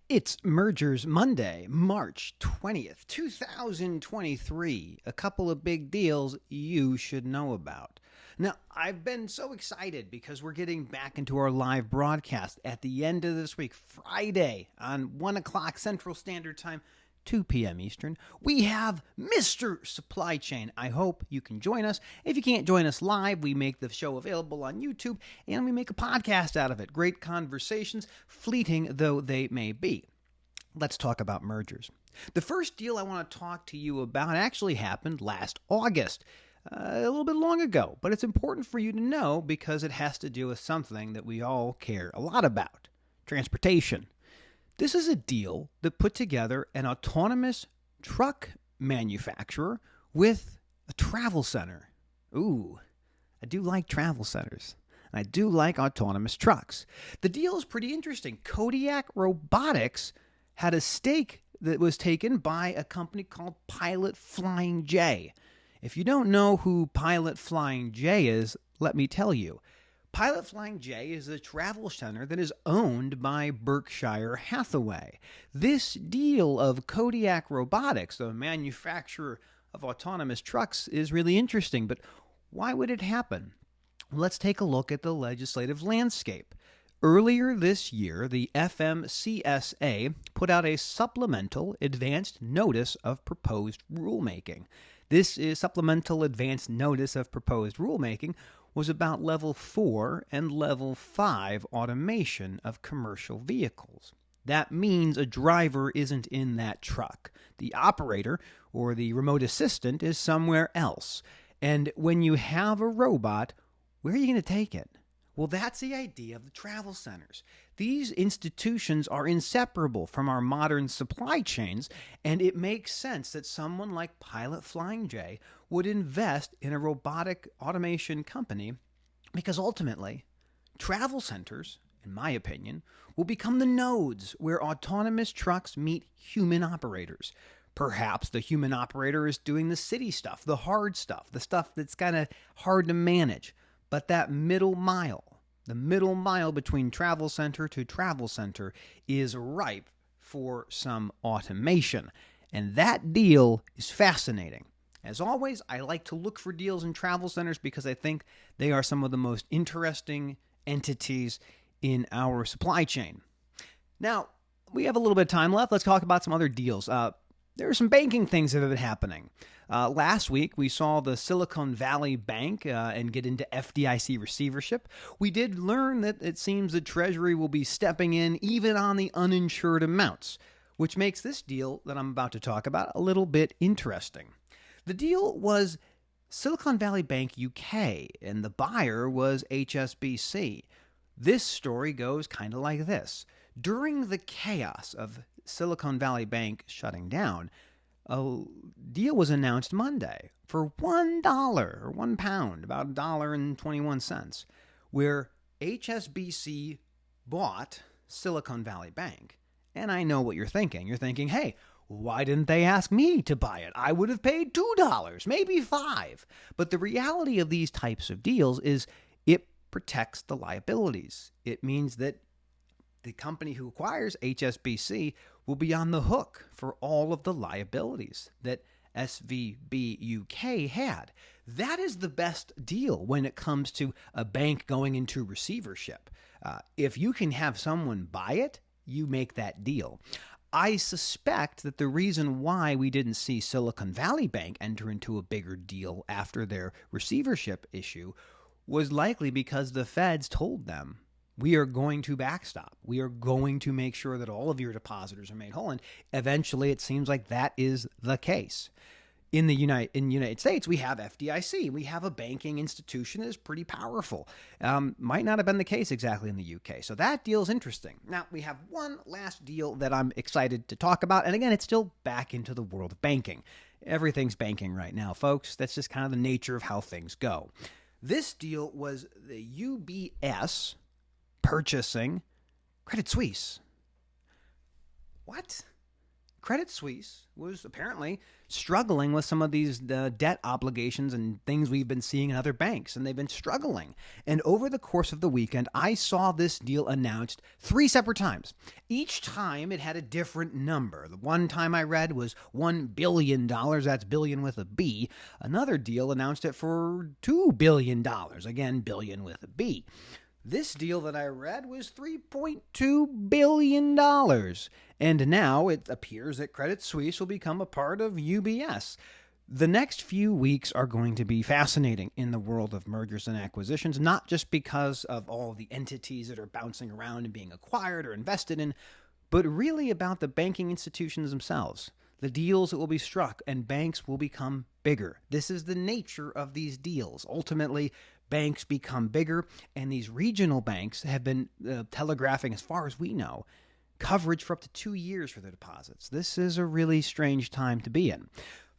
It's Mergers Monday, March 20th, 2023. A couple of big deals you should know about. Now, I've been so excited because we're getting back into our live broadcast at the end of this week, Friday, on 1 o'clock Central Standard Time, 2 p.m. Eastern. We have Mr. Supply Chain. I hope you can join us. If you can't join us live, we make the show available on YouTube and we make a podcast out of it. Great conversations, fleeting though they may be. Let's talk about mergers. The first deal I want to talk to you about actually happened last August, a little bit long ago, but it's important for you to know because it has to do with something that we all care a lot about: transportation. This is a deal that put together an autonomous truck manufacturer with a travel center. Ooh, I do like travel centers. And I do like autonomous trucks. The deal is pretty interesting. Kodiak Robotics had a stake that was taken by a company called Pilot Flying J. If you don't know who Pilot Flying J is, let me tell you. Pilot Flying J is a travel center that is owned by Berkshire Hathaway. This deal of Kodiak Robotics, the manufacturer of autonomous trucks, is really interesting. But why would it happen? Let's take a look at the legislative landscape. Earlier this year, the FMCSA put out a supplemental advanced notice of proposed rulemaking. This is supplemental advanced notice of proposed rulemaking was about level 4 and level 5 automation of commercial vehicles. That means a driver isn't in that truck. The operator or the remote assistant is somewhere else. And when you have a robot, where are you going to take it? Well, that's the idea of the travel centers. These institutions are inseparable from our modern supply chains, and it makes sense that someone like Pilot Flying J would invest in a robotic automation company because ultimately, travel centers, in my opinion, will become the nodes where autonomous trucks meet human operators. Perhaps the human operator is doing the city stuff, the hard stuff, the stuff that's kind of hard to manage. But that middle mile, the middle mile between travel center to travel center, is ripe for some automation. And that deal is fascinating. As always, I like to look for deals in travel centers because I think they are some of the most interesting entities in our supply chain. Now, we have a little bit of time left. Let's talk about some other deals. There are some banking things that have been happening. Last week, we saw the Silicon Valley Bank and get into FDIC receivership. We did learn that it seems the Treasury will be stepping in even on the uninsured amounts, which makes this deal that I'm about to talk about a little bit interesting. The deal was Silicon Valley Bank UK, and the buyer was HSBC. This story goes kind of like this. During the chaos of Silicon Valley Bank shutting down, a deal was announced Monday for $1 or £1, about $1.21, where HSBC bought Silicon Valley Bank. And I know what you're thinking. You're thinking, hey, why didn't they ask me to buy it? I would have paid $2, maybe $5. But the reality of these types of deals is it protects the liabilities. It means that the company who acquires HSBC will be on the hook for all of the liabilities that SVB UK had. That is the best deal when it comes to a bank going into receivership. If you can have someone buy it, you make that deal. I suspect that the reason why we didn't see Silicon Valley Bank enter into a bigger deal after their receivership issue was likely because the feds told them, we are going to backstop. We are going to make sure that all of your depositors are made whole. And eventually, it seems like that is the case. In the United States, we have FDIC. We have a banking institution that is pretty powerful. Might not have been the case exactly in the UK. So that deal is interesting. Now, we have one last deal that I'm excited to talk about. And again, it's still back into the world of banking. Everything's banking right now, folks. That's just kind of the nature of how things go. This deal was the UBS purchasing Credit Suisse. What? Credit Suisse was apparently struggling with some of these debt obligations and things we've been seeing in other banks, and they've been struggling. And over the course of the weekend, I saw this deal announced 3 separate times. Each time it had a different number. The one time I read was $1 billion. That's billion with a B. Another deal announced it for $2 billion. Again, billion with a B. This deal that I read was $3.2 billion. And now it appears that Credit Suisse will become a part of UBS. The next few weeks are going to be fascinating in the world of mergers and acquisitions, not just because of all the entities that are bouncing around and being acquired or invested in, but really about the banking institutions themselves. The deals that will be struck, and banks will become bigger. This is the nature of these deals. Ultimately, banks become bigger, and these regional banks have been telegraphing, as far as we know, coverage for up to 2 years for their deposits. This is a really strange time to be in.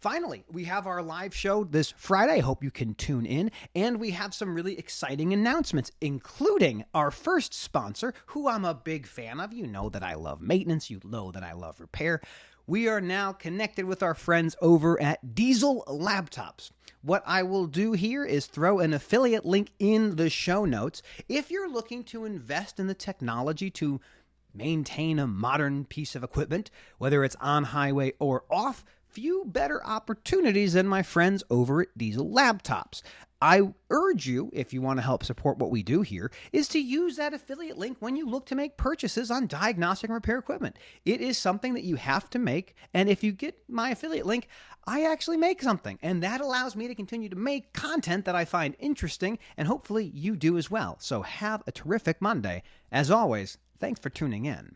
Finally, we have our live show this Friday. I hope you can tune in. And we have some really exciting announcements, including our first sponsor, who I'm a big fan of. You know that I love maintenance. You know that I love repair. We are now connected with our friends over at Diesel Laptops. What I will do here is throw an affiliate link in the show notes. If you're looking to invest in the technology to maintain a modern piece of equipment, whether it's on highway or off, few better opportunities than my friends over at Diesel Laptops. I urge you, if you want to help support what we do here, is to use that affiliate link when you look to make purchases on diagnostic and repair equipment. It is something that you have to make, and if you get my affiliate link, I actually make something, and that allows me to continue to make content that I find interesting, and hopefully you do as well. So have a terrific Monday. As always, thanks for tuning in.